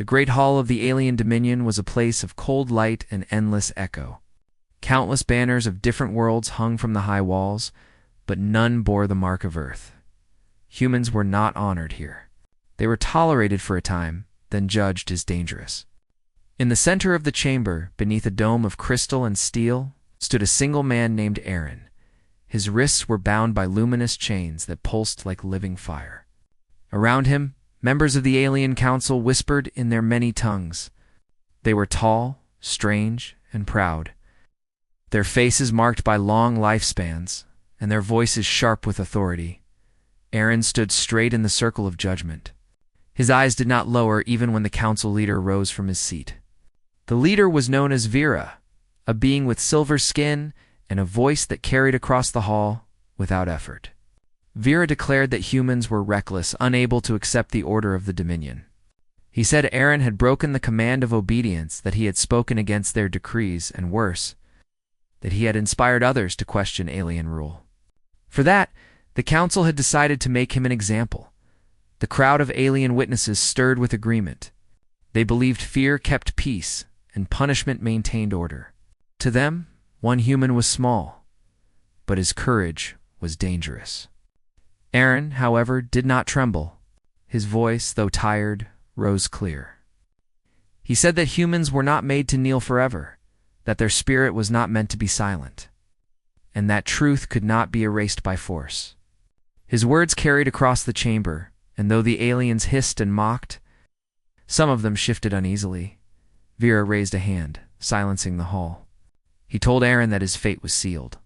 The great hall of the alien dominion was a place of cold light and endless echo. Countless banners of different worlds hung from the high walls, but none bore the mark of Earth. Humans were not honored here. They were tolerated for a time, then judged as dangerous. In the center of the chamber, beneath a dome of crystal and steel, stood a single man named Aaron. His wrists were bound by luminous chains that pulsed like living fire. Around him, members of the Alien Council whispered in their many tongues. They were tall, strange, and proud, their faces marked by long lifespans, and their voices sharp with authority. Aaron stood straight in the circle of judgment. His eyes did not lower even when the council leader rose from his seat. The leader was known as Vera, a being with silver skin and a voice that carried across the hall without effort. Vera declared that humans were reckless, unable to accept the order of the Dominion. He said Aaron had broken the command of obedience, that he had spoken against their decrees, and worse, that he had inspired others to question alien rule. For that, the council had decided to make him an example. The crowd of alien witnesses stirred with agreement. They believed fear kept peace and punishment maintained order. To them, one human was small, but his courage was dangerous. Aaron, however, did not tremble. His voice, though tired, rose clear. He said that humans were not made to kneel forever, that their spirit was not meant to be silent, and that truth could not be erased by force. His words carried across the chamber, and though the aliens hissed and mocked, some of them shifted uneasily. Vera raised a hand, silencing the hall. He told Aaron that his fate was sealed.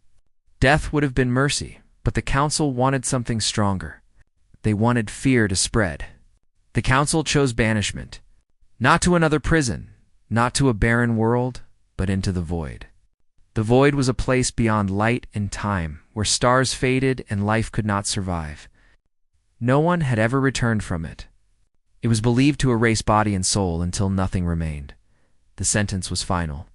Death would have been mercy, but the council wanted something stronger. They wanted fear to spread. The council chose banishment, not to another prison, not to a barren world, but into the void. The void was a place beyond light and time, where stars faded and life could not survive. No one had ever returned from it. It was believed to erase body and soul until nothing remained. The sentence was final.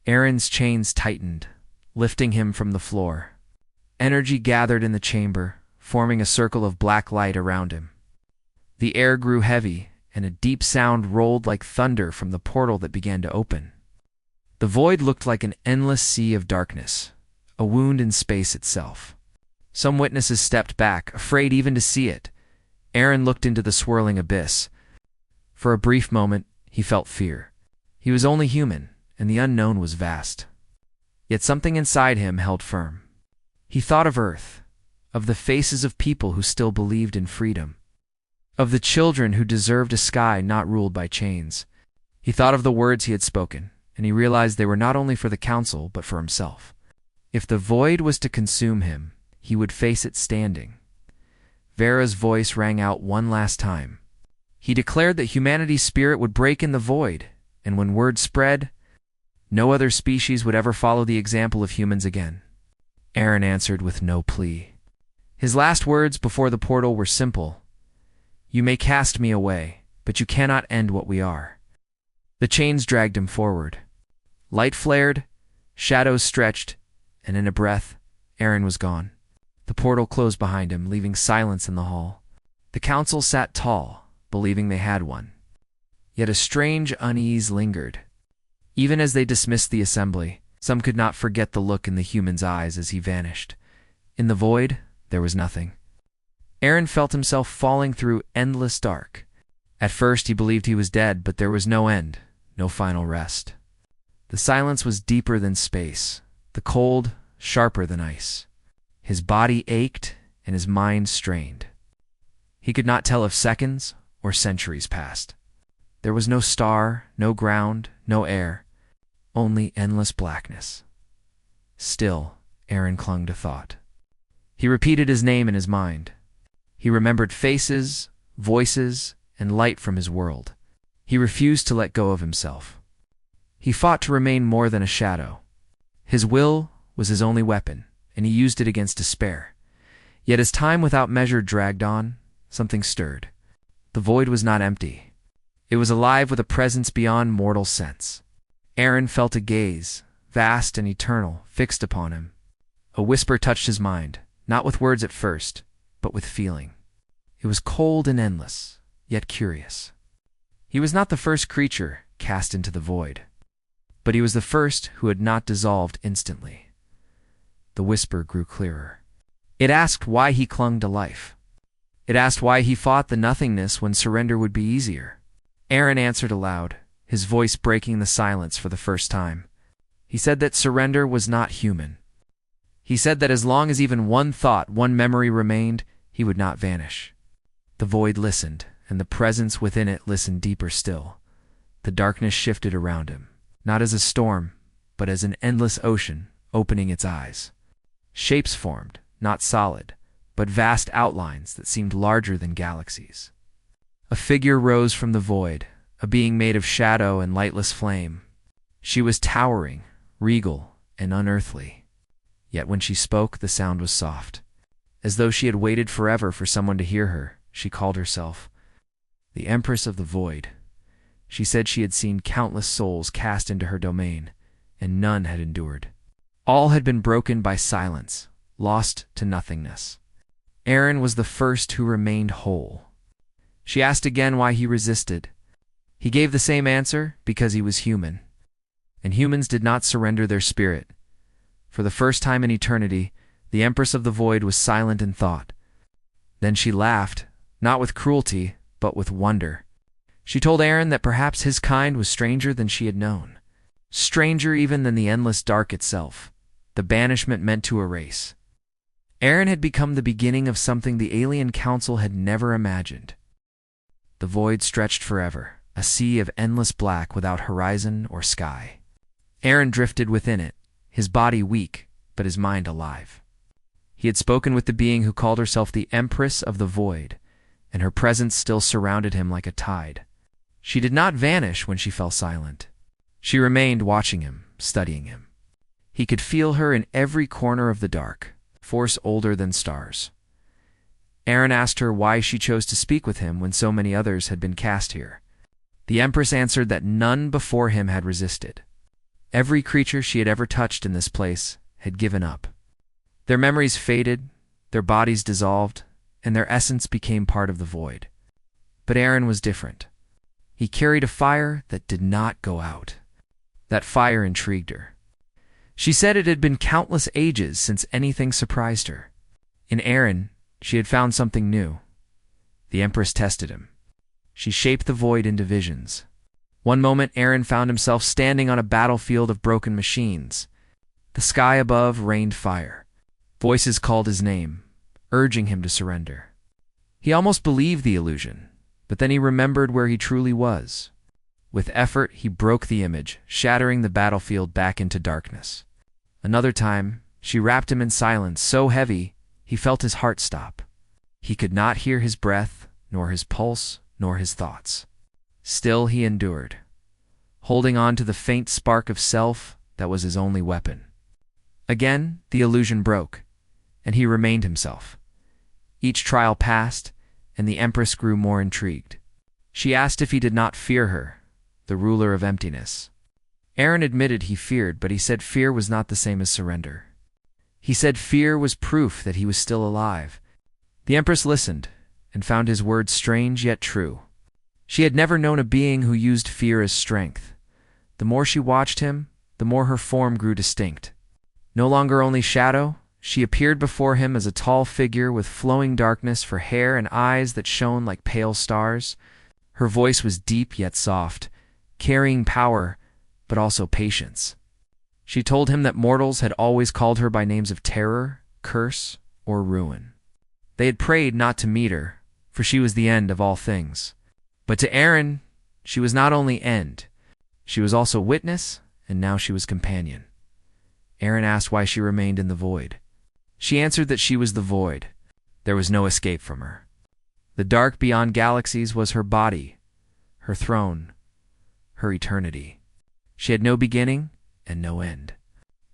Aaron's chains tightened, lifting him from the floor. Energy gathered in the chamber, forming a circle of black light around him. The air grew heavy, and a deep sound rolled like thunder from the portal that began to open. The void looked like an endless sea of darkness, a wound in space itself. Some witnesses stepped back, afraid even to see it. Aaron looked into the swirling abyss. For a brief moment, he felt fear. He was only human, and the unknown was vast. Yet something inside him held firm. He thought of Earth, of the faces of people who still believed in freedom, of the children who deserved a sky not ruled by chains. He thought of the words he had spoken, and he realized they were not only for the council, but for himself. If the void was to consume him, he would face it standing. Vera's voice rang out one last time. He declared that humanity's spirit would break in the void, and when word spread, no other species would ever follow the example of humans again. Aaron answered with no plea. His last words before the portal were simple. "You may cast me away, but you cannot end what we are." The chains dragged him forward. Light flared, shadows stretched, and in a breath, Aaron was gone. The portal closed behind him, leaving silence in the hall. The council sat tall, believing they had one. Yet a strange unease lingered. Even as they dismissed the assembly, some could not forget the look in the human's eyes as he vanished. In the void, there was nothing. Aaron felt himself falling through endless dark. At first he believed he was dead, but there was no end, no final rest. The silence was deeper than space, the cold sharper than ice. His body ached and his mind strained. He could not tell if seconds or centuries passed. There was no star, no ground, no air, only endless blackness. Still, Aaron clung to thought. He repeated his name in his mind. He remembered faces, voices, and light from his world. He refused to let go of himself. He fought to remain more than a shadow. His will was his only weapon, and he used it against despair. Yet as time without measure dragged on, something stirred. The void was not empty. It was alive with a presence beyond mortal sense. Aaron felt a gaze, vast and eternal, fixed upon him. A whisper touched his mind, not with words at first, but with feeling. It was cold and endless, yet curious. He was not the first creature cast into the void, but he was the first who had not dissolved instantly. The whisper grew clearer. It asked why he clung to life. It asked why he fought the nothingness when surrender would be easier. Aaron answered aloud, his voice breaking the silence for the first time. He said that surrender was not human. He said that as long as even one thought, one memory remained, he would not vanish. The void listened, and the presence within it listened deeper still. The darkness shifted around him, not as a storm, but as an endless ocean opening its eyes. Shapes formed, not solid, but vast outlines that seemed larger than galaxies. A figure rose from the void, a being made of shadow and lightless flame. She was towering, regal, and unearthly. Yet when she spoke, the sound was soft. As though she had waited forever for someone to hear her, she called herself the Empress of the Void. She said she had seen countless souls cast into her domain, and none had endured. All had been broken by silence, lost to nothingness. Aaron was the first who remained whole. She asked again why he resisted. He gave the same answer, because he was human. And humans did not surrender their spirit. For the first time in eternity, the Empress of the Void was silent in thought. Then she laughed, not with cruelty, but with wonder. She told Aaron that perhaps his kind was stranger than she had known. Stranger even than the endless dark itself, the banishment meant to erase. Aaron had become the beginning of something the alien council had never imagined. The void stretched forever, a sea of endless black without horizon or sky. Aaron drifted within it, his body weak, but his mind alive. He had spoken with the being who called herself the Empress of the Void, and her presence still surrounded him like a tide. She did not vanish when she fell silent. She remained watching him, studying him. He could feel her in every corner of the dark, force older than stars. Aaron asked her why she chose to speak with him when so many others had been cast here. The Empress answered that none before him had resisted. Every creature she had ever touched in this place had given up. Their memories faded, their bodies dissolved, and their essence became part of the void. But Aaron was different. He carried a fire that did not go out. That fire intrigued her. She said it had been countless ages since anything surprised her. In Aaron, she had found something new. The Empress tested him. She shaped the void into visions. One moment, Aaron found himself standing on a battlefield of broken machines. The sky above rained fire. Voices called his name, urging him to surrender. He almost believed the illusion, but then he remembered where he truly was. With effort, he broke the image, shattering the battlefield back into darkness. Another time, she wrapped him in silence so heavy, he felt his heart stop. He could not hear his breath, nor his pulse, nor his thoughts. Still he endured, holding on to the faint spark of self that was his only weapon. Again, the illusion broke, and he remained himself. Each trial passed, and the Empress grew more intrigued. She asked if he did not fear her, the ruler of emptiness. Aaron admitted he feared, but he said fear was not the same as surrender. He said fear was proof that he was still alive. The Empress listened, and found his words strange yet true. She had never known a being who used fear as strength. The more she watched him, the more her form grew distinct. No longer only shadow, she appeared before him as a tall figure with flowing darkness for hair and eyes that shone like pale stars. Her voice was deep yet soft, carrying power, but also patience. She told him that mortals had always called her by names of terror, curse, or ruin. They had prayed not to meet her, for she was the end of all things. But to Aaron, she was not only end, she was also witness, and now she was companion. Aaron asked why she remained in the void. She answered that she was the void. There was no escape from her. The dark beyond galaxies was her body, her throne, her eternity. She had no beginning and no end.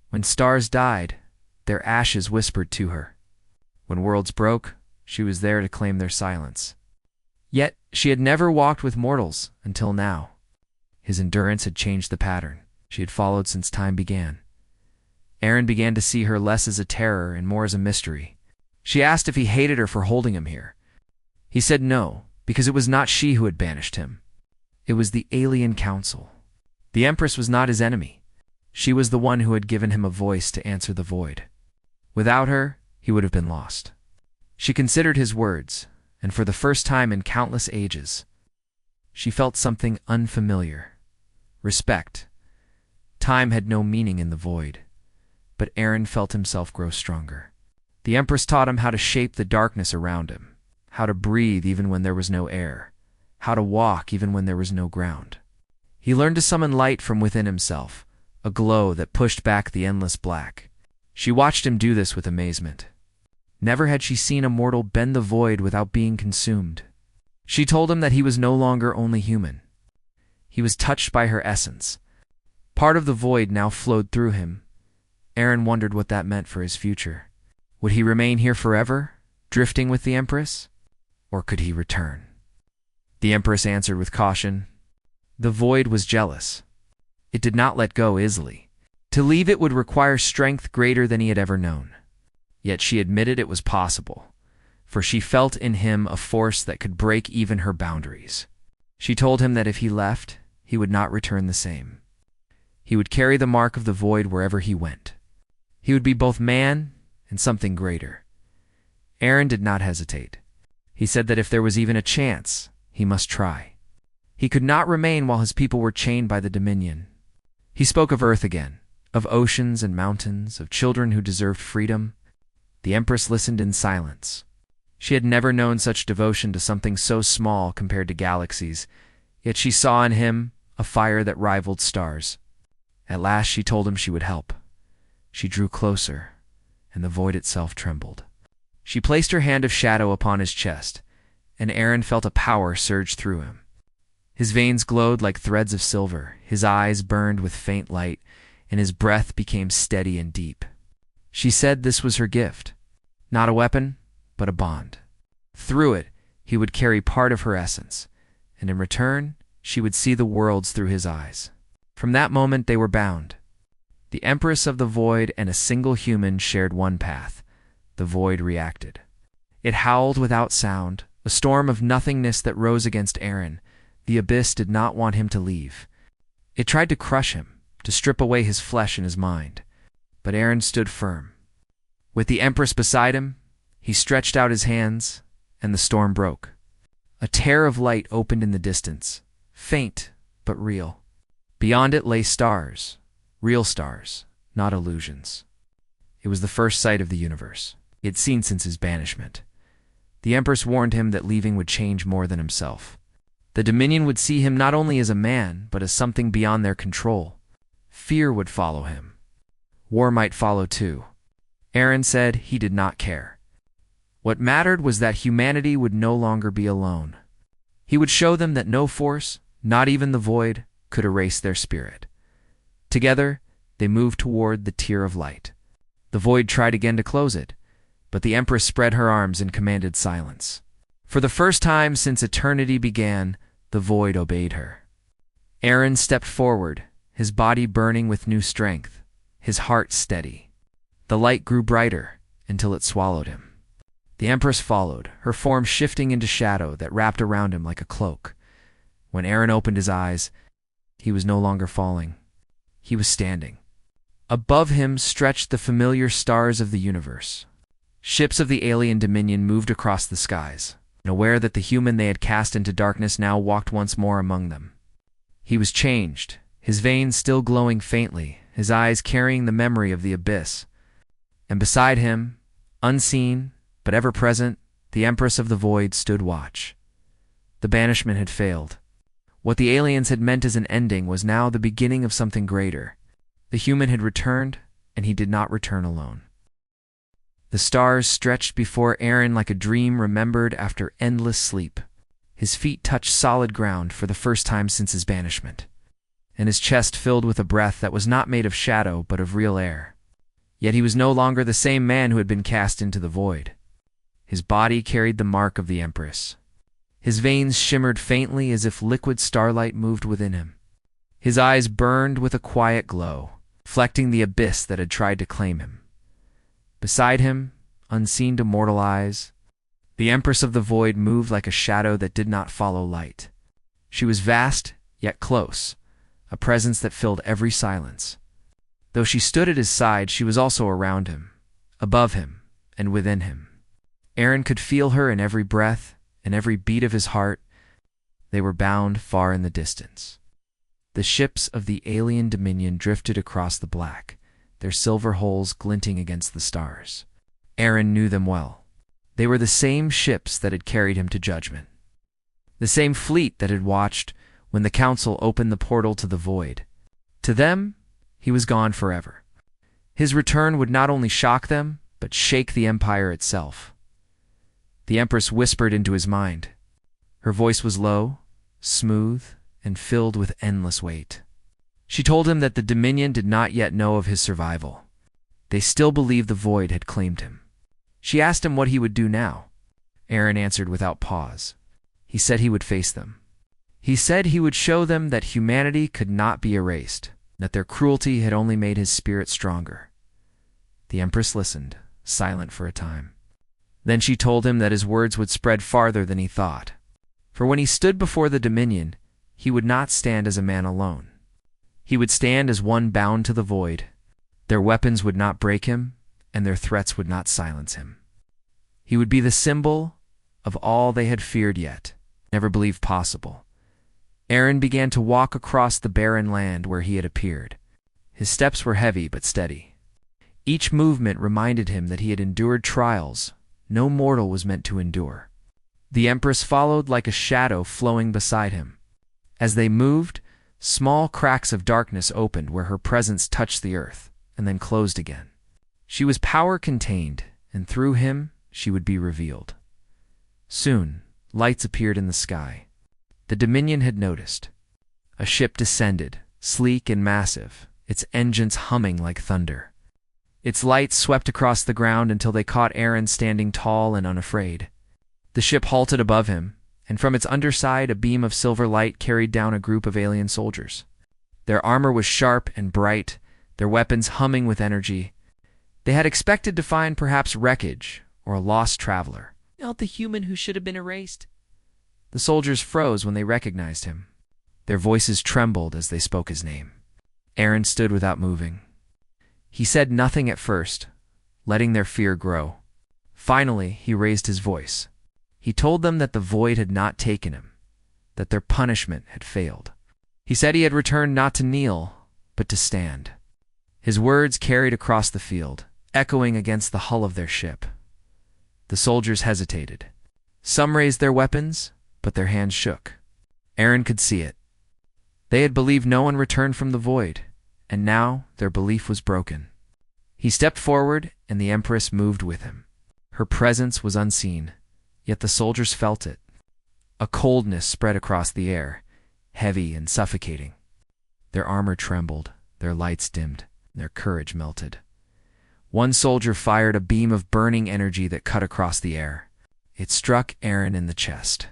When stars died, their ashes whispered to her. When worlds broke, she was there to claim their silence. Yet she had never walked with mortals until now. His endurance had changed the pattern she had followed since time began. Aaron began to see her less as a terror and more as a mystery. She asked if he hated her for holding him here. He said no, because it was not she who had banished him. It was the alien council. The Empress was not his enemy. She was the one who had given him a voice to answer the void. Without her, he would have been lost. She considered his words, and for the first time in countless ages, she felt something unfamiliar. Respect. Time had no meaning in the void, but Aaron felt himself grow stronger. The Empress taught him how to shape the darkness around him, how to breathe even when there was no air, how to walk even when there was no ground. He learned to summon light from within himself, a glow that pushed back the endless black. She watched him do this with amazement. Never had she seen a mortal bend the void without being consumed. She told him that he was no longer only human. He was touched by her essence. Part of the void now flowed through him. Aaron wondered what that meant for his future. Would he remain here forever, drifting with the Empress? Or could he return? The Empress answered with caution. The void was jealous. It did not let go easily. To leave it would require strength greater than he had ever known. Yet she admitted it was possible, for she felt in him a force that could break even her boundaries. She told him that if he left, he would not return the same. He would carry the mark of the void wherever he went. He would be both man and something greater. Aaron did not hesitate. He said that if there was even a chance, he must try. He could not remain while his people were chained by the Dominion. He spoke of Earth again, of oceans and mountains, of children who deserved freedom. The Empress listened in silence. She had never known such devotion to something so small compared to galaxies, yet she saw in him a fire that rivaled stars. At last she told him she would help. She drew closer, and the void itself trembled. She placed her hand of shadow upon his chest, and Aaron felt a power surge through him. His veins glowed like threads of silver, his eyes burned with faint light, and his breath became steady and deep. She said this was her gift, not a weapon, but a bond. Through it, he would carry part of her essence, and in return, she would see the worlds through his eyes. From that moment, they were bound. The Empress of the Void and a single human shared one path. The void reacted. It howled without sound, a storm of nothingness that rose against Aaron. The abyss did not want him to leave. It tried to crush him, to strip away his flesh and his mind. But Aaron stood firm. With the Empress beside him, he stretched out his hands, and the storm broke. A tear of light opened in the distance, faint but real. Beyond it lay stars, real stars, not illusions. It was the first sight of the universe he had seen since his banishment. The Empress warned him that leaving would change more than himself. The Dominion would see him not only as a man, but as something beyond their control. Fear would follow him. War might follow too. Aaron said he did not care. What mattered was that humanity would no longer be alone. He would show them that no force, not even the void, could erase their spirit. Together, they moved toward the tier of light. The void tried again to close it, but the Empress spread her arms and commanded silence. For the first time since eternity began, the void obeyed her. Aaron stepped forward, his body burning with new strength, his heart steady. The light grew brighter until it swallowed him. The Empress followed, her form shifting into shadow that wrapped around him like a cloak. When Aaron opened his eyes, he was no longer falling. He was standing. Above him stretched the familiar stars of the universe. Ships of the alien Dominion moved across the skies, and aware that the human they had cast into darkness now walked once more among them. He was changed, his veins still glowing faintly, his eyes carrying the memory of the abyss. And beside him, unseen but ever present, the Empress of the Void stood watch. The banishment had failed. What the aliens had meant as an ending was now the beginning of something greater. The human had returned, and he did not return alone. The stars stretched before Aaron like a dream remembered after endless sleep. His feet touched solid ground for the first time since his banishment, and his chest filled with a breath that was not made of shadow but of real air. Yet he was no longer the same man who had been cast into the void. His body carried the mark of the Empress. His veins shimmered faintly as if liquid starlight moved within him. His eyes burned with a quiet glow, reflecting the abyss that had tried to claim him. Beside him, unseen to mortal eyes, the Empress of the Void moved like a shadow that did not follow light. She was vast yet close, a presence that filled every silence. Though she stood at his side, she was also around him, above him, and within him. Aaron could feel her in every breath, in every beat of his heart. They were bound far in the distance. The ships of the alien dominion drifted across the black, their silver hulls glinting against the stars. Aaron knew them well. They were the same ships that had carried him to judgment. The same fleet that had watched when the council opened the portal to the void. To them, he was gone forever. His return would not only shock them, but shake the empire itself. The Empress whispered into his mind. Her voice was low, smooth, and filled with endless weight. She told him that the Dominion did not yet know of his survival. They still believed the void had claimed him. She asked him what he would do now. Aaron answered without pause. He said he would face them. He said he would show them that humanity could not be erased, that their cruelty had only made his spirit stronger. The Empress listened, silent for a time. Then she told him that his words would spread farther than he thought. For when he stood before the Dominion, he would not stand as a man alone. He would stand as one bound to the void. Their weapons would not break him, and their threats would not silence him. He would be the symbol of all they had feared yet, never believed possible. Aaron began to walk across the barren land where he had appeared. His steps were heavy but steady. Each movement reminded him that he had endured trials no mortal was meant to endure. The Empress followed like a shadow flowing beside him. As they moved, small cracks of darkness opened where her presence touched the earth, and then closed again. She was power contained, and through him she would be revealed. Soon, lights appeared in the sky. The Dominion had noticed. A ship descended, sleek and massive, its engines humming like thunder. Its lights swept across the ground until they caught Aaron standing tall and unafraid. The ship halted above him, and from its underside a beam of silver light carried down a group of alien soldiers. Their armor was sharp and bright, their weapons humming with energy. They had expected to find perhaps wreckage or a lost traveler. Not the human who should have been erased. The soldiers froze when they recognized him. Their voices trembled as they spoke his name. Aaron stood without moving. He said nothing at first, letting their fear grow. Finally, he raised his voice. He told them that the void had not taken him, that their punishment had failed. He said he had returned not to kneel, but to stand. His words carried across the field, echoing against the hull of their ship. The soldiers hesitated. Some raised their weapons, but their hands shook. Aaron could see it. They had believed no one returned from the void, and now their belief was broken. He stepped forward, and the Empress moved with him. Her presence was unseen, yet the soldiers felt it. A coldness spread across the air, heavy and suffocating. Their armor trembled, their lights dimmed, their courage melted. One soldier fired a beam of burning energy that cut across the air. It struck Aaron in the chest.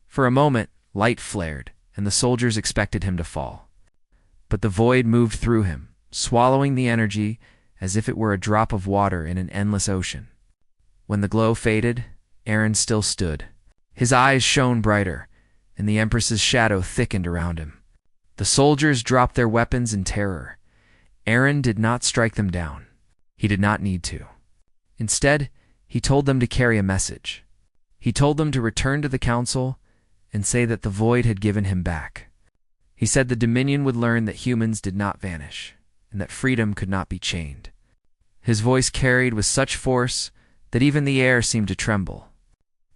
For a moment, light flared, and the soldiers expected him to fall. But the void moved through him, swallowing the energy as if it were a drop of water in an endless ocean. When the glow faded, Aaron still stood. His eyes shone brighter, and the Empress's shadow thickened around him. The soldiers dropped their weapons in terror. Aaron did not strike them down. He did not need to. Instead, he told them to carry a message. He told them to return to the council and say that the void had given him back. He said the Dominion would learn that humans did not vanish, and that freedom could not be chained. His voice carried with such force that even the air seemed to tremble.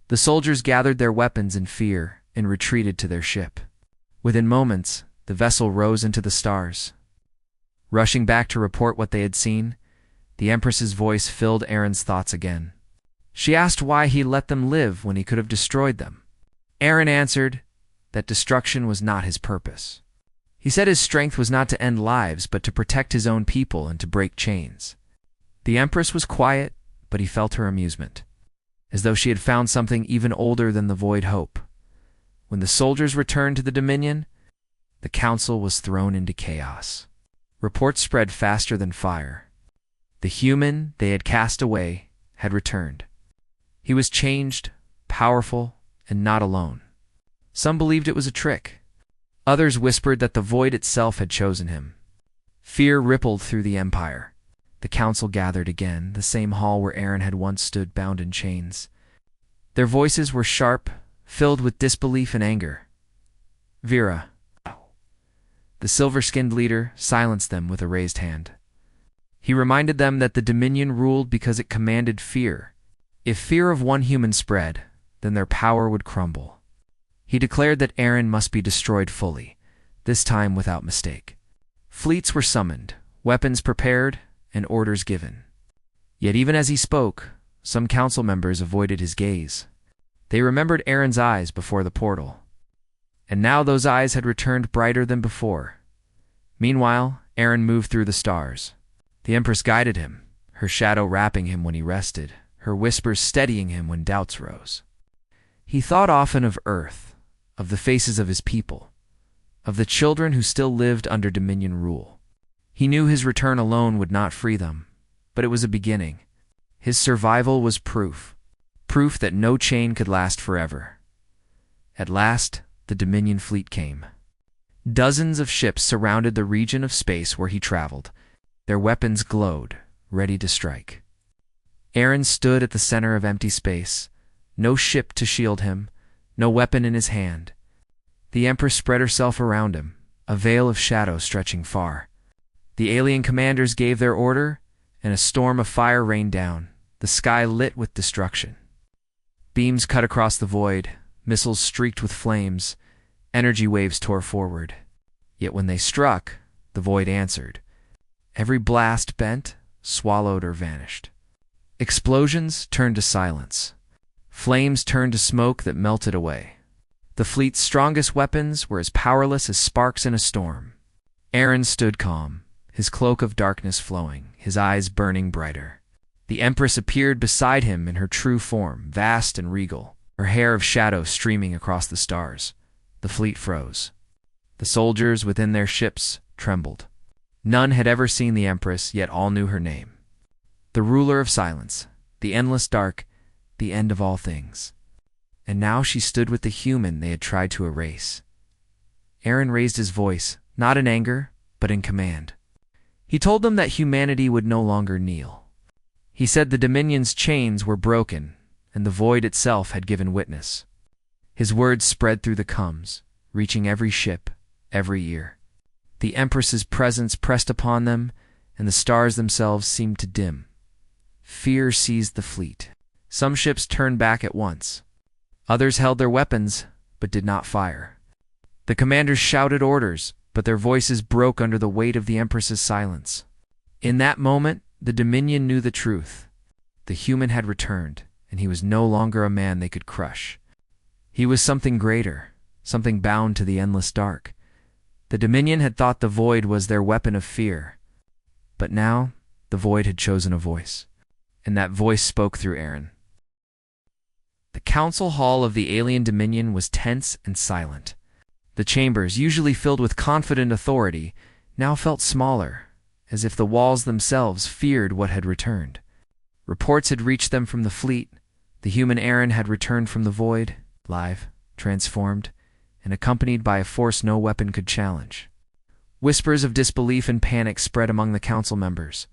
The soldiers gathered their weapons in fear and retreated to their ship. Within moments, the vessel rose into the stars. Rushing back to report what they had seen, the Empress's voice filled Aaron's thoughts again. She asked why he let them live when he could have destroyed them. Aaron answered that destruction was not his purpose. He said his strength was not to end lives, but to protect his own people and to break chains. The Empress was quiet, but he felt her amusement, as though she had found something even older than the void hope. When the soldiers returned to the Dominion, the council was thrown into chaos. Reports spread faster than fire. The human they had cast away had returned. He was changed, powerful, and not alone. Some believed it was a trick. Others whispered that the void itself had chosen him. Fear rippled through the empire. The council gathered again, the same hall where Aaron had once stood bound in chains. Their voices were sharp, filled with disbelief and anger. Vera, the silver-skinned leader, silenced them with a raised hand. He reminded them that the Dominion ruled because it commanded fear. If fear of one human spread, then their power would crumble. He declared that Aaron must be destroyed fully, this time without mistake. Fleets were summoned, weapons prepared, and orders given. Yet even as he spoke, some council members avoided his gaze. They remembered Aaron's eyes before the portal. And now those eyes had returned brighter than before. Meanwhile, Aaron moved through the stars. The Empress guided him, her shadow wrapping him when he rested, her whispers steadying him when doubts rose. He thought often of Earth, of the faces of his people, of the children who still lived under Dominion rule. He knew his return alone would not free them, but it was a beginning. His survival was proof that no chain could last forever. At last, the Dominion fleet came. Dozens of ships surrounded the region of space where he traveled. Their weapons glowed, ready to strike. Aaron stood at the center of empty space, no ship to shield him, no weapon in his hand. The Empress spread herself around him, a veil of shadow stretching far. The alien commanders gave their order, and a storm of fire rained down, the sky lit with destruction. Beams cut across the void, missiles streaked with flames, energy waves tore forward. Yet when they struck, the void answered. Every blast bent, swallowed, or vanished. Explosions turned to silence. Flames turned to smoke that melted away. The fleet's strongest weapons were as powerless as sparks in a storm. Aaron stood calm, his cloak of darkness flowing, his eyes burning brighter. The Empress appeared beside him in her true form, vast and regal, her hair of shadow streaming across the stars. The fleet froze. The soldiers within their ships trembled. None had ever seen the Empress, yet all knew her name. The ruler of silence, the endless dark, the end of all things. And now she stood with the human they had tried to erase. Aaron raised his voice, not in anger, but in command. He told them that humanity would no longer kneel. He said the Dominion's chains were broken, and the void itself had given witness. His words spread through the coms, reaching every ship, every ear. The Empress's presence pressed upon them, and the stars themselves seemed to dim. Fear seized the fleet. Some ships turned back at once. Others held their weapons, but did not fire. The commanders shouted orders, but their voices broke under the weight of the Empress's silence. In that moment, the Dominion knew the truth. The human had returned, and he was no longer a man they could crush. He was something greater, something bound to the endless dark. The Dominion had thought the void was their weapon of fear. But now, the void had chosen a voice, and that voice spoke through Aaron. The council hall of the alien Dominion was tense and silent. The chambers, usually filled with confident authority, now felt smaller, as if the walls themselves feared what had returned. Reports had reached them from the fleet. The human Aaron had returned from the void, live, transformed, and accompanied by a force no weapon could challenge. Whispers of disbelief and panic spread among the council members.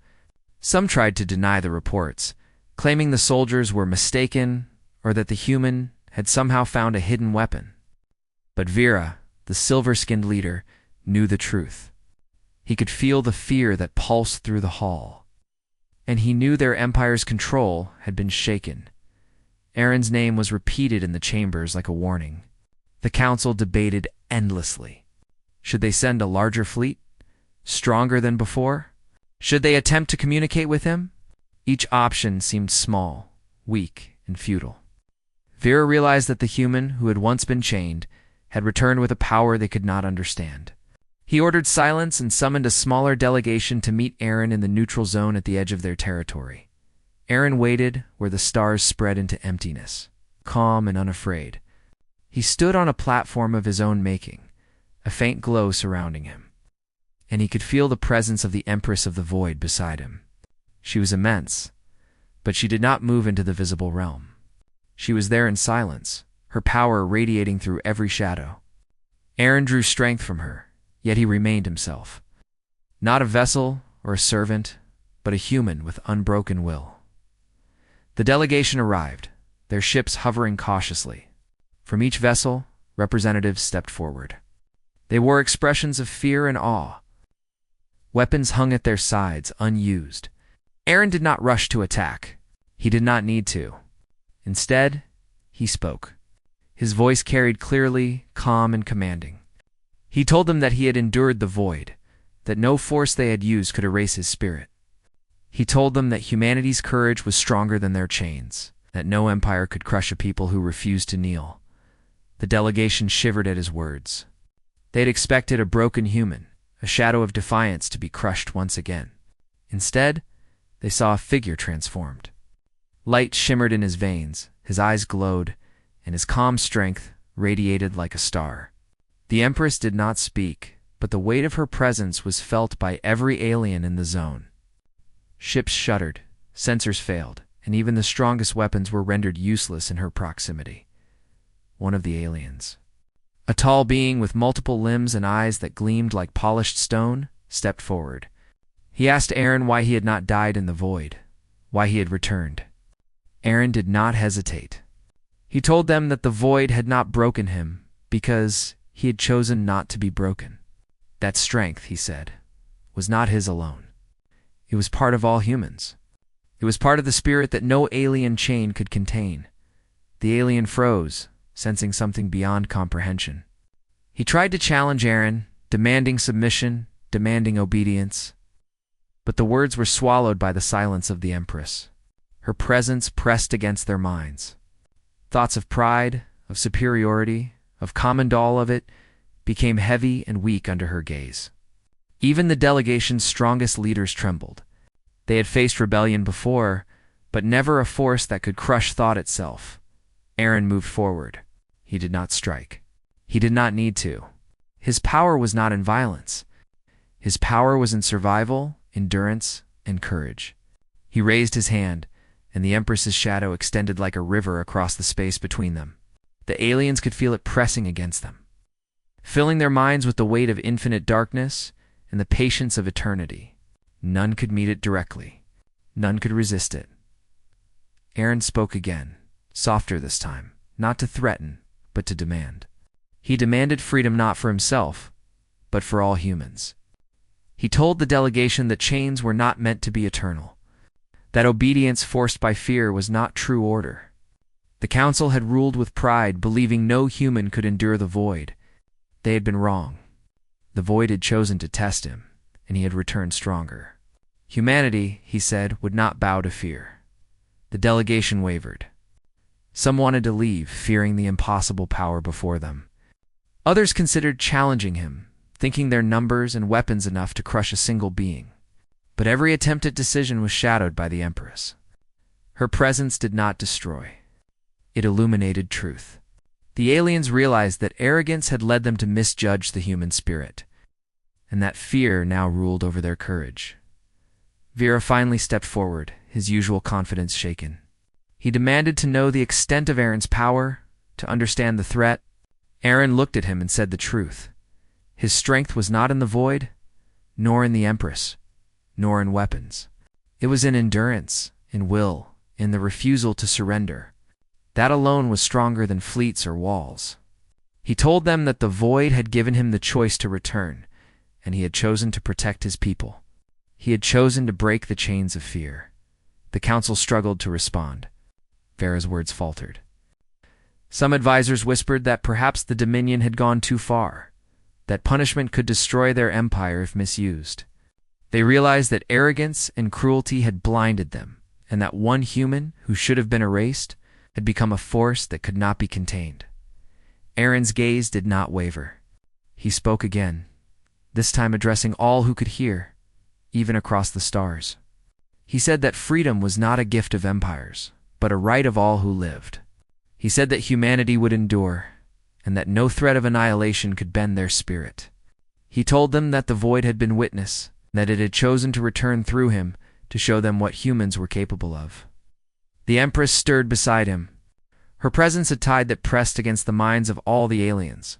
Some tried to deny the reports, claiming the soldiers were mistaken or that the human had somehow found a hidden weapon. But Vera, the silver-skinned leader, knew the truth. He could feel the fear that pulsed through the hall. And he knew their empire's control had been shaken. Aaron's name was repeated in the chambers like a warning. The council debated endlessly. Should they send a larger fleet? Stronger than before? Should they attempt to communicate with him? Each option seemed small, weak, and futile. Vera realized that the human, who had once been chained, had returned with a power they could not understand. He ordered silence and summoned a smaller delegation to meet Aaron in the neutral zone at the edge of their territory. Aaron waited where the stars spread into emptiness, calm and unafraid. He stood on a platform of his own making, a faint glow surrounding him, and he could feel the presence of the Empress of the Void beside him. She was immense, but she did not move into the visible realm. She was there in silence, her power radiating through every shadow. Aaron drew strength from her, yet he remained himself. Not a vessel or a servant, but a human with unbroken will. The delegation arrived, their ships hovering cautiously. From each vessel, representatives stepped forward. They wore expressions of fear and awe. Weapons hung at their sides, unused. Aaron did not rush to attack. He did not need to. Instead, he spoke. His voice carried clearly, calm, and commanding. He told them that he had endured the void, that no force they had used could erase his spirit. He told them that humanity's courage was stronger than their chains, that no empire could crush a people who refused to kneel. The delegation shivered at his words. They had expected a broken human, a shadow of defiance, to be crushed once again. Instead, they saw a figure transformed. Light shimmered in his veins, his eyes glowed, and his calm strength radiated like a star. The Empress did not speak, but the weight of her presence was felt by every alien in the zone. Ships shuddered, sensors failed, and even the strongest weapons were rendered useless in her proximity. One of the aliens, a tall being with multiple limbs and eyes that gleamed like polished stone, stepped forward. He asked Aaron why he had not died in the void, why he had returned. Aaron did not hesitate. He told them that the void had not broken him because he had chosen not to be broken. That strength, he said, was not his alone. It was part of all humans. It was part of the spirit that no alien chain could contain. The alien froze, sensing something beyond comprehension. He tried to challenge Aaron, demanding submission, demanding obedience. But the words were swallowed by the silence of the Empress. Her presence pressed against their minds. Thoughts of pride, of superiority, of commandal of it, became heavy and weak under her gaze. Even the delegation's strongest leaders trembled. They had faced rebellion before, but never a force that could crush thought itself. Aaron moved forward. He did not strike. He did not need to. His power was not in violence. His power was in survival, endurance, and courage. He raised his hand, and the Empress's shadow extended like a river across the space between them. The aliens could feel it pressing against them, filling their minds with the weight of infinite darkness and the patience of eternity. None could meet it directly. None could resist it. Aaron spoke again, softer this time, not to threaten, but to demand. He demanded freedom not for himself, but for all humans. He told the delegation that chains were not meant to be eternal, that obedience forced by fear was not true order. The council had ruled with pride, believing no human could endure the void. They had been wrong. The void had chosen to test him, and he had returned stronger. Humanity, he said, would not bow to fear. The delegation wavered. Some wanted to leave, fearing the impossible power before them. Others considered challenging him, thinking their numbers and weapons enough to crush a single being. But every attempt at decision was shadowed by the Empress. Her presence did not destroy. It illuminated truth. The aliens realized that arrogance had led them to misjudge the human spirit, and that fear now ruled over their courage. Vera finally stepped forward, his usual confidence shaken. He demanded to know the extent of Aaron's power, to understand the threat. Aaron looked at him and said the truth. His strength was not in the void, nor in the Empress, nor in weapons. It was in endurance, in will, in the refusal to surrender. That alone was stronger than fleets or walls. He told them that the void had given him the choice to return, and he had chosen to protect his people. He had chosen to break the chains of fear. The council struggled to respond. Vera's words faltered. Some advisors whispered that perhaps the Dominion had gone too far, that punishment could destroy their empire if misused. They realized that arrogance and cruelty had blinded them, and that one human who should have been erased had become a force that could not be contained. Aaron's gaze did not waver. He spoke again, this time addressing all who could hear, even across the stars. He said that freedom was not a gift of empires, but a right of all who lived. He said that humanity would endure, and that no threat of annihilation could bend their spirit. He told them that the void had been witness, that it had chosen to return through him to show them what humans were capable of. The Empress stirred beside him, her presence a tide that pressed against the minds of all the aliens.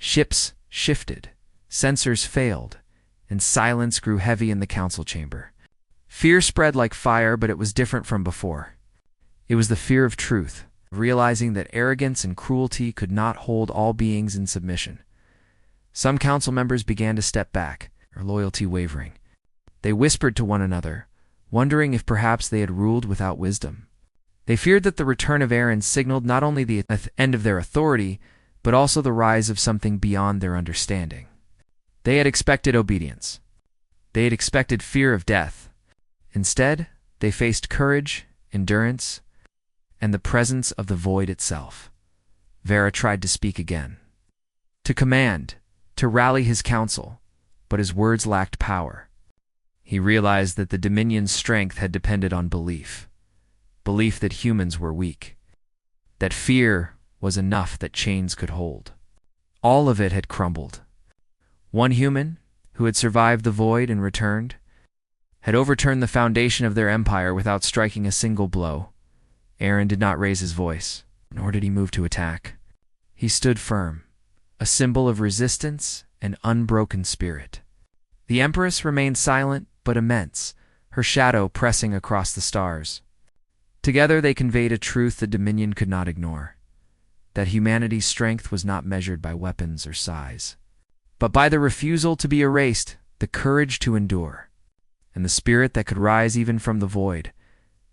Ships shifted, sensors failed, and silence grew heavy in the council chamber. Fear spread like fire, but it was different from before. It was the fear of truth, realizing that arrogance and cruelty could not hold all beings in submission. Some council members began to step back, their loyalty wavering. They whispered to one another, wondering if perhaps they had ruled without wisdom. They feared that the return of Aaron signaled not only the end of their authority, but also the rise of something beyond their understanding. They had expected obedience. They had expected fear of death. Instead, they faced courage, endurance, and the presence of the void itself. Vera tried to speak again, to command, to rally his council, but his words lacked power. He realized that the Dominion's strength had depended on belief that humans were weak, that fear was enough that chains could hold. All of it had crumbled. One human, who had survived the void and returned, had overturned the foundation of their empire without striking a single blow. Aaron did not raise his voice, nor did he move to attack. He stood firm, a symbol of resistance and unbroken spirit. The Empress remained silent but immense, her shadow pressing across the stars. Together they conveyed a truth the Dominion could not ignore, that humanity's strength was not measured by weapons or size, but by the refusal to be erased, the courage to endure, and the spirit that could rise even from the void.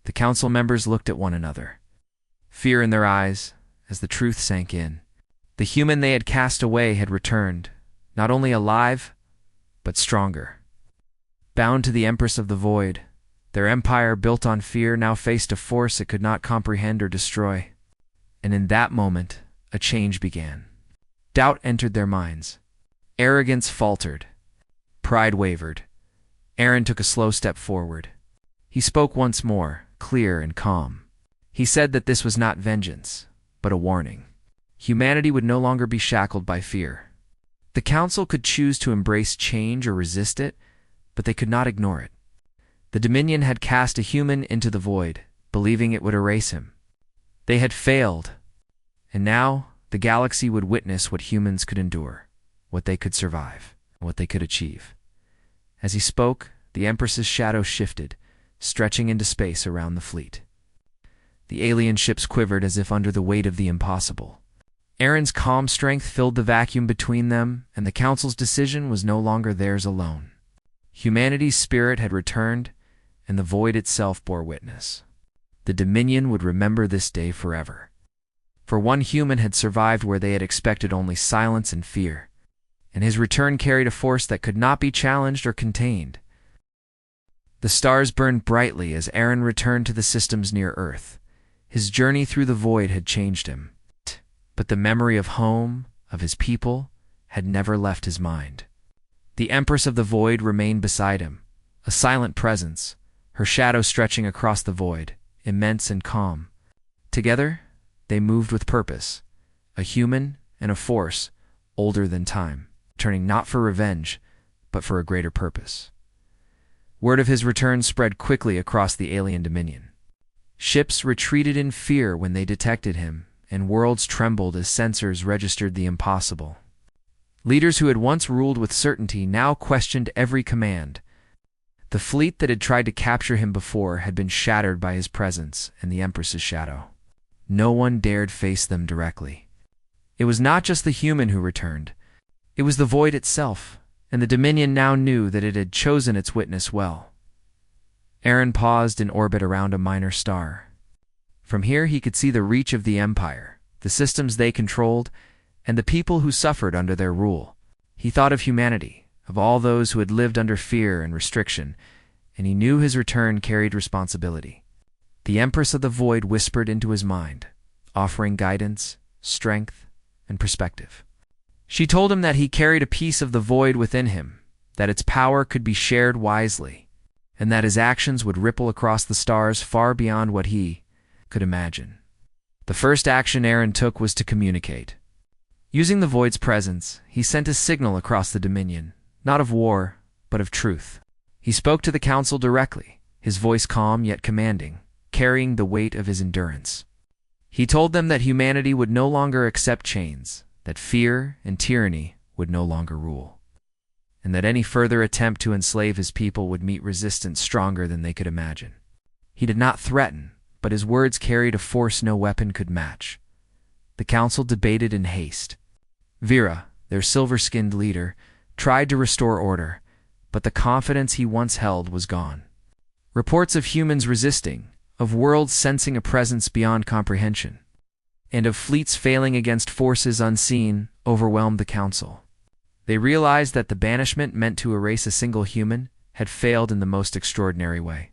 The council members looked at one another, fear in their eyes as the truth sank in. The human they had cast away had returned, not only alive, but stronger. Bound to the Empress of the Void, their empire built on fear now faced a force it could not comprehend or destroy. And in that moment, a change began. Doubt entered their minds. Arrogance faltered. Pride wavered. Aaron took a slow step forward. He spoke once more, clear and calm. He said that this was not vengeance, but a warning. Humanity would no longer be shackled by fear. The council could choose to embrace change or resist it, but they could not ignore it. The Dominion had cast a human into the void, believing it would erase him. They had failed, and now the galaxy would witness what humans could endure, what they could survive, and what they could achieve. As he spoke, the Empress's shadow shifted, stretching into space around the fleet. The alien ships quivered as if under the weight of the impossible. Aaron's calm strength filled the vacuum between them, and the Council's decision was no longer theirs alone. Humanity's spirit had returned, and the void itself bore witness. The Dominion would remember this day forever. For one human had survived where they had expected only silence and fear, and his return carried a force that could not be challenged or contained. The stars burned brightly as Aaron returned to the systems near Earth. His journey through the void had changed him, but the memory of home, of his people, had never left his mind. The Empress of the Void remained beside him, a silent presence, her shadow stretching across the void, immense and calm. Together, they moved with purpose, a human and a force older than time, turning not for revenge, but for a greater purpose. Word of his return spread quickly across the alien dominion. Ships retreated in fear when they detected him, and worlds trembled as sensors registered the impossible. Leaders who had once ruled with certainty now questioned every command. The fleet that had tried to capture him before had been shattered by his presence and the Empress's shadow. No one dared face them directly. It was not just the human who returned. It was the void itself, and the Dominion now knew that it had chosen its witness well. Aaron paused in orbit around a minor star. From here he could see the reach of the Empire, the systems they controlled, and the people who suffered under their rule. He thought of humanity, of all those who had lived under fear and restriction, and he knew his return carried responsibility. The Empress of the Void whispered into his mind, offering guidance, strength, and perspective. She told him that he carried a piece of the void within him, that its power could be shared wisely, and that his actions would ripple across the stars far beyond what he could imagine. The first action Aaron took was to communicate. Using the void's presence, he sent a signal across the Dominion, not of war, but of truth. He spoke to the Council directly, his voice calm yet commanding, carrying the weight of his endurance. He told them that humanity would no longer accept chains, that fear and tyranny would no longer rule, and that any further attempt to enslave his people would meet resistance stronger than they could imagine. He did not threaten, but his words carried a force no weapon could match. The council debated in haste. Vera, their silver-skinned leader, tried to restore order, but the confidence he once held was gone. Reports of humans resisting, of worlds sensing a presence beyond comprehension, and of fleets failing against forces unseen overwhelmed the council. They realized that the banishment meant to erase a single human had failed in the most extraordinary way.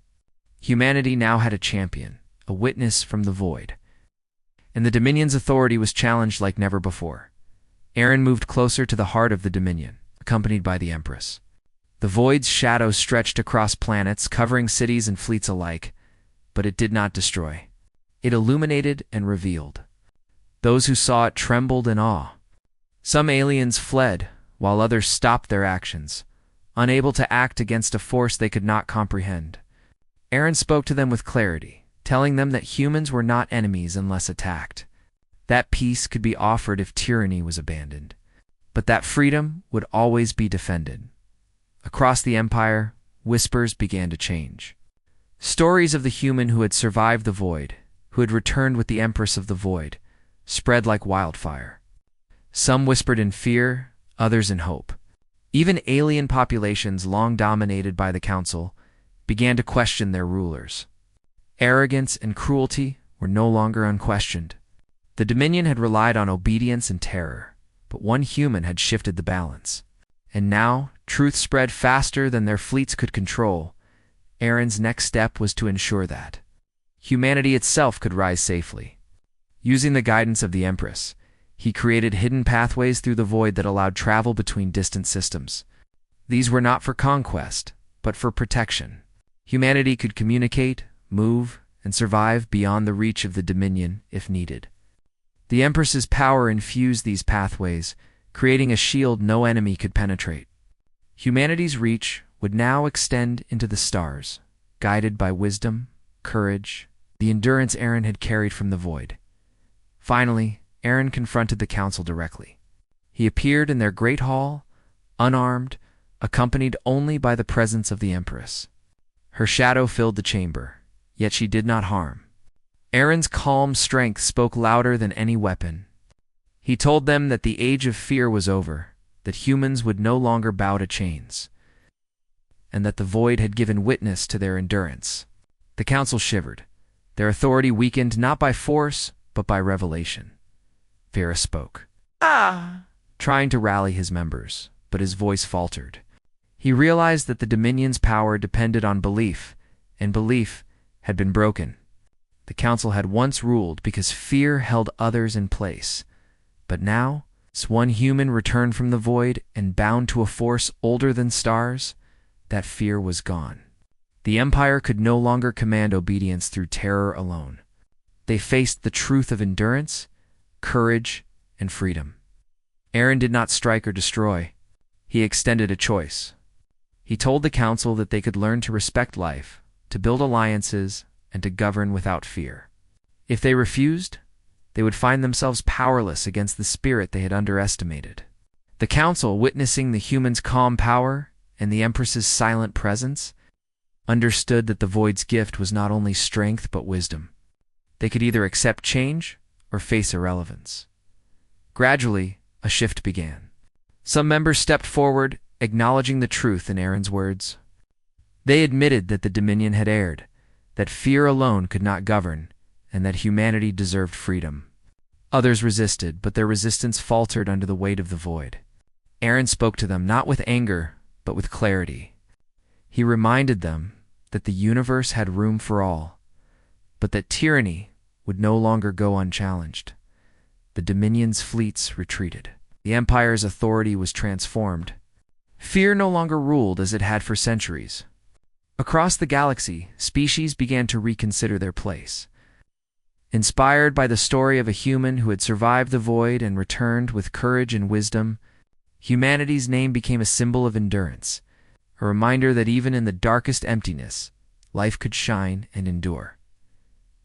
Humanity now had a champion, a witness from the void, and the Dominion's authority was challenged like never before. Aaron moved closer to the heart of the Dominion, accompanied by the Empress. The void's shadow stretched across planets, covering cities and fleets alike, but it did not destroy. It illuminated and revealed. Those who saw it trembled in awe. Some aliens fled, while others stopped their actions, unable to act against a force they could not comprehend. Aaron spoke to them with clarity, telling them that humans were not enemies unless attacked. That peace could be offered if tyranny was abandoned, but that freedom would always be defended. Across the Empire, whispers began to change. Stories of the human who had survived the void, who had returned with the Empress of the Void, spread like wildfire. Some whispered in fear, others in hope. Even alien populations long dominated by the Council began to question their rulers. Arrogance and cruelty were no longer unquestioned. The Dominion had relied on obedience and terror, but one human had shifted the balance. And now, truth spread faster than their fleets could control. Aaron's next step was to ensure that humanity itself could rise safely. Using the guidance of the Empress, he created hidden pathways through the void that allowed travel between distant systems. These were not for conquest, but for protection. Humanity could communicate, move, and survive beyond the reach of the Dominion if needed. The Empress's power infused these pathways, creating a shield no enemy could penetrate. Humanity's reach would now extend into the stars, guided by wisdom, courage, the endurance Aaron had carried from the void. Finally, Aaron confronted the Council directly. He appeared in their great hall, unarmed, accompanied only by the presence of the Empress. Her shadow filled the chamber, yet she did not harm. Aaron's calm strength spoke louder than any weapon. He told them that the age of fear was over, that humans would no longer bow to chains, and that the void had given witness to their endurance. The Council shivered, their authority weakened not by force, but by revelation. Vera spoke, trying to rally his members, but his voice faltered. He realized that the Dominion's power depended on belief, and belief had been broken. The Council had once ruled because fear held others in place, but now, as one human returned from the void and bound to a force older than stars, that fear was gone. The Empire could no longer command obedience through terror alone. They faced the truth of endurance, courage, and freedom. Aaron did not strike or destroy. He extended a choice. He told the Council that they could learn to respect life, to build alliances, and to govern without fear. If they refused, they would find themselves powerless against the spirit they had underestimated. The Council, witnessing the humans' calm power and the Empress's silent presence, understood that the void's gift was not only strength but wisdom. They could either accept change or face irrelevance. Gradually, a shift began. Some members stepped forward, acknowledging the truth in Aaron's words. They admitted that the Dominion had erred, that fear alone could not govern, and that humanity deserved freedom. Others resisted, but their resistance faltered under the weight of the void. Aaron spoke to them not with anger, but with clarity. He reminded them that the universe had room for all, but that tyranny would no longer go unchallenged. The Dominion's fleets retreated. The Empire's authority was transformed. Fear no longer ruled as it had for centuries. Across the galaxy, species began to reconsider their place. Inspired by the story of a human who had survived the void and returned with courage and wisdom, humanity's name became a symbol of endurance, a reminder that even in the darkest emptiness, life could shine and endure.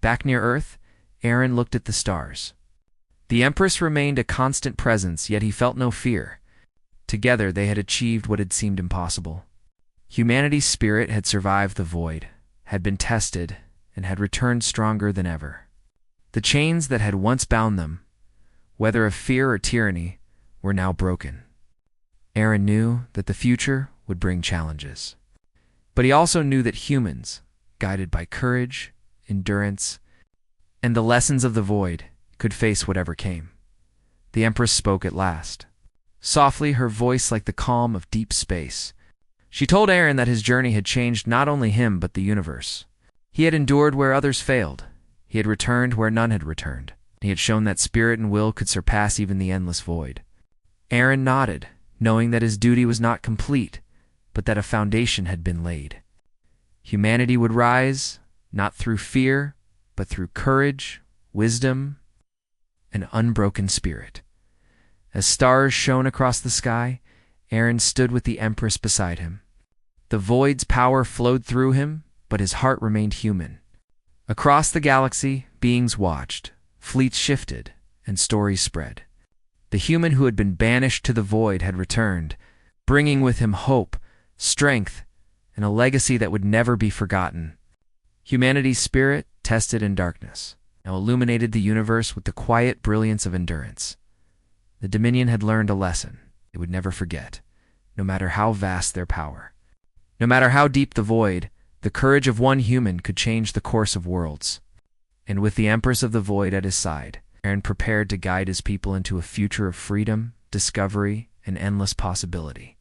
Back near Earth, Aaron looked at the stars. The Empress remained a constant presence, yet he felt no fear. Together they had achieved what had seemed impossible. Humanity's spirit had survived the void, had been tested, and had returned stronger than ever. The chains that had once bound them, whether of fear or tyranny, were now broken. Aaron knew that the future would bring challenges. But he also knew that humans, guided by courage, endurance, and the lessons of the void, could face whatever came. The Empress spoke at last. Softly, her voice like the calm of deep space. She told Aaron that his journey had changed not only him but the universe. He had endured where others failed. He had returned where none had returned. He had shown that spirit and will could surpass even the endless void. Aaron nodded, knowing that his duty was not complete, but that a foundation had been laid. Humanity would rise, not through fear, but through courage, wisdom, and unbroken spirit. As stars shone across the sky, Aaron stood with the Empress beside him. The void's power flowed through him, but his heart remained human. Across the galaxy, beings watched, fleets shifted, and stories spread. The human who had been banished to the void had returned, bringing with him hope, strength, and a legacy that would never be forgotten. Humanity's spirit, tested in darkness, now illuminated the universe with the quiet brilliance of endurance. The Dominion had learned a lesson they would never forget, no matter how vast their power. No matter how deep the void, the courage of one human could change the course of worlds. And with the Empress of the Void at his side, Aaron prepared to guide his people into a future of freedom, discovery, and endless possibility.